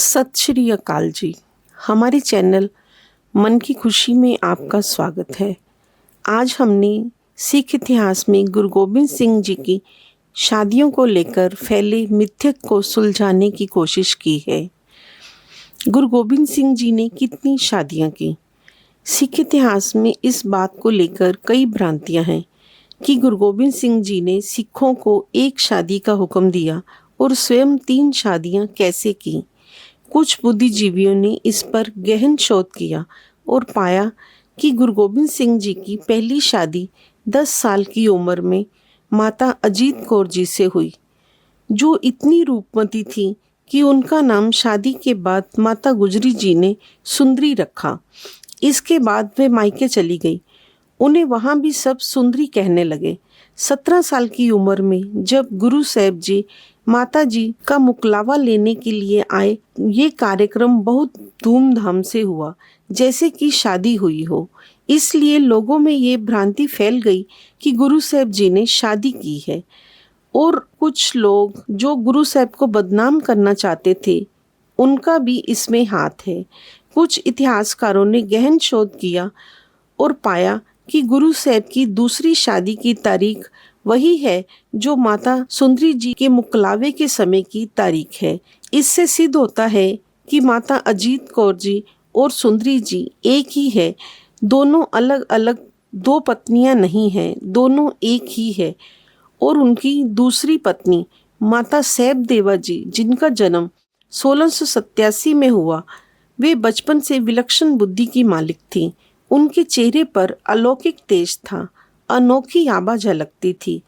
सत श्री अकाल जी। हमारे चैनल मन की खुशी में आपका स्वागत है। आज हमने सिख इतिहास में गुरु गोबिंद सिंह जी की शादियों को लेकर फैले मिथ्यक को सुलझाने की कोशिश की है। गुरु गोबिंद सिंह जी ने कितनी शादियां की? सिख इतिहास में इस बात को लेकर कई भ्रांतियां हैं कि गुरु गोबिंद सिंह जी ने सिखों को एक शादी का हुक्म दिया और स्वयं 3 शादियां कैसे की। कुछ बुद्धिजीवियों ने इस पर गहन शोध किया और पाया कि गुरु गोबिंद सिंह जी की पहली शादी 10 साल की उम्र में माता अजीत कौर जी से हुई, जो इतनी रूपमती थी कि उनका नाम शादी के बाद माता गुजरी जी ने सुंदरी रखा। इसके बाद वे मायके चली गई। उन्हें वहाँ भी सब सुंदरी कहने लगे। 17 साल की उम्र में जब गुरु साहब जी माता जी का मुकलावा लेने के लिए आए, ये कार्यक्रम बहुत धूमधाम से हुआ, जैसे कि शादी हुई हो। इसलिए लोगों में ये भ्रांति फैल गई कि गुरु साहब जी ने शादी की है। और कुछ लोग जो गुरु साहब को बदनाम करना चाहते थे, उनका भी इसमें हाथ है। कुछ इतिहासकारों ने गहन शोध किया और पाया कि गुरु साहब की दूसरी शादी की तारीख वही है जो माता सुंदरी जी के मुकलावे के समय की तारीख है। इससे सिद्ध होता है कि माता अजीत कौर जी और सुंदरी जी एक ही है। दोनों अलग अलग 2 पत्नियां नहीं हैं, दोनों एक ही है। और उनकी दूसरी पत्नी माता सैब देवा जी, जिनका जन्म 1687 में हुआ, वे बचपन से विलक्षण बुद्धि की मालिक थी। उनके चेहरे पर अलौकिक तेज था, अनोखी आभा झलकती थी।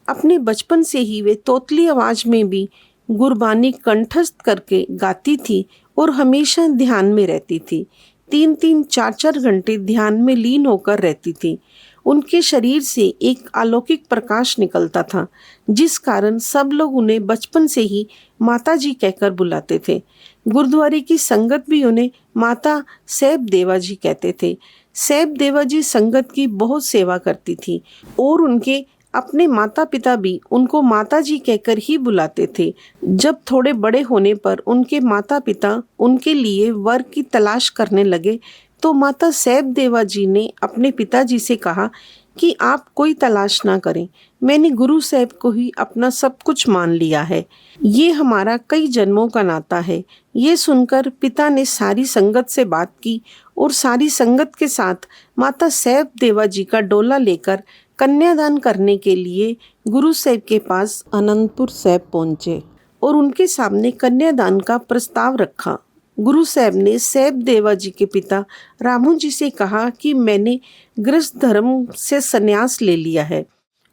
अपने बचपन से ही वे तोतली आवाज में भी गुरबानी कंठस्थ करके गाती थी और हमेशा ध्यान में रहती थी। 3-3, 4-4 घंटे ध्यान में लीन होकर रहती थी। उनके शरीर से एक अलौकिक प्रकाश निकलता था, जिस कारण सब लोग उन्हें बचपन से ही माता जी कहकर बुलाते थे। गुरुद्वारे की संगत भी उन्हें माता सैब देवा जी कहते थे। सैब देवा जी संगत की बहुत सेवा करती थी और उनके अपने माता पिता भी उनको माता जी कहकर ही बुलाते थे। जब थोड़े बड़े होने पर उनके माता पिता उनके लिए वर की तलाश करने लगे, तो माता सैब देवा जी ने अपने पिताजी से कहा कि आप कोई तलाश ना करें, मैंने गुरु साहब को ही अपना सब कुछ मान लिया है। ये हमारा कई जन्मों का नाता है। ये सुनकर पिता ने सारी संगत से बात की और सारी संगत के साथ माता सैब देवा जी का डोला लेकर कन्यादान करने के लिए गुरु साहब के पास आनंदपुर साहब पहुंचे और उनके सामने कन्यादान का प्रस्ताव रखा। गुरु साहब ने सैब देवा जी के पिता रामू जी से कहा कि मैंने गृहस्थ धर्म से संन्यास ले लिया है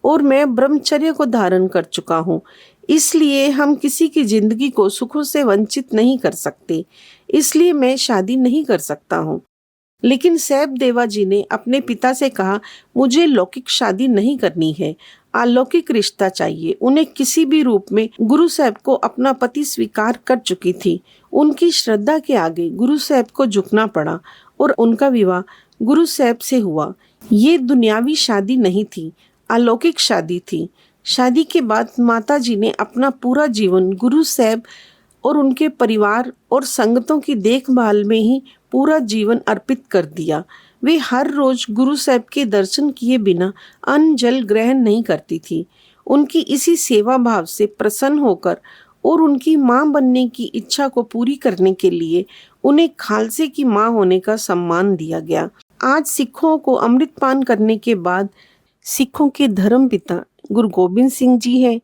और मैं ब्रह्मचर्य को धारण कर चुका हूँ, इसलिए हम किसी की जिंदगी को सुखों से वंचित नहीं कर सकते, इसलिए मैं शादी नहीं कर सकता हूँ। लेकिन सैब देवा जी ने अपने पिता से कहा, मुझे लौकिक शादी नहीं करनी है, अलौकिक रिश्ता चाहिए। उन्हें किसी भी रूप में गुरु साहब को अपना पति स्वीकार कर चुकी थी। उनकी श्रद्धा के आगे गुरु साहब को झुकना पड़ा और उनका विवाह गुरु साहब से हुआ। ये दुनियावी शादी नहीं थी, अलौकिक शादी थी। शादी के बाद माता जी ने अपना पूरा जीवन गुरु साहब और उनके परिवार और संगतों की देखभाल में ही पूरा जीवन अर्पित कर दिया। वे हर रोज गुरु साहब के दर्शन किए बिना अन्न जल ग्रहण नहीं करती थी। उनकी इसी सेवा भाव से प्रसन्न होकर और उनकी माँ बनने की इच्छा को पूरी करने के लिए उन्हें खालसे की माँ होने का सम्मान दिया गया। आज सिखों को अमृतपान करने के बाद सिखों के धर्म पिता गुरु गोबिंद सिंह जी हैं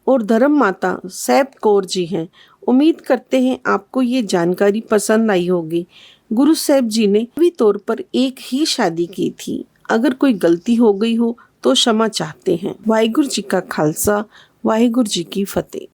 और धर्म माता सैब कौर जी हैं। उम्मीद करते हैं आपको ये जानकारी पसंद आई होगी। गुरु साहब जी ने भी तौर पर एक ही शादी की थी। अगर कोई गलती हो गई हो तो क्षमा चाहते हैं। वाहिगुरु जी का खालसा, वाहिगुरु जी की फतेह।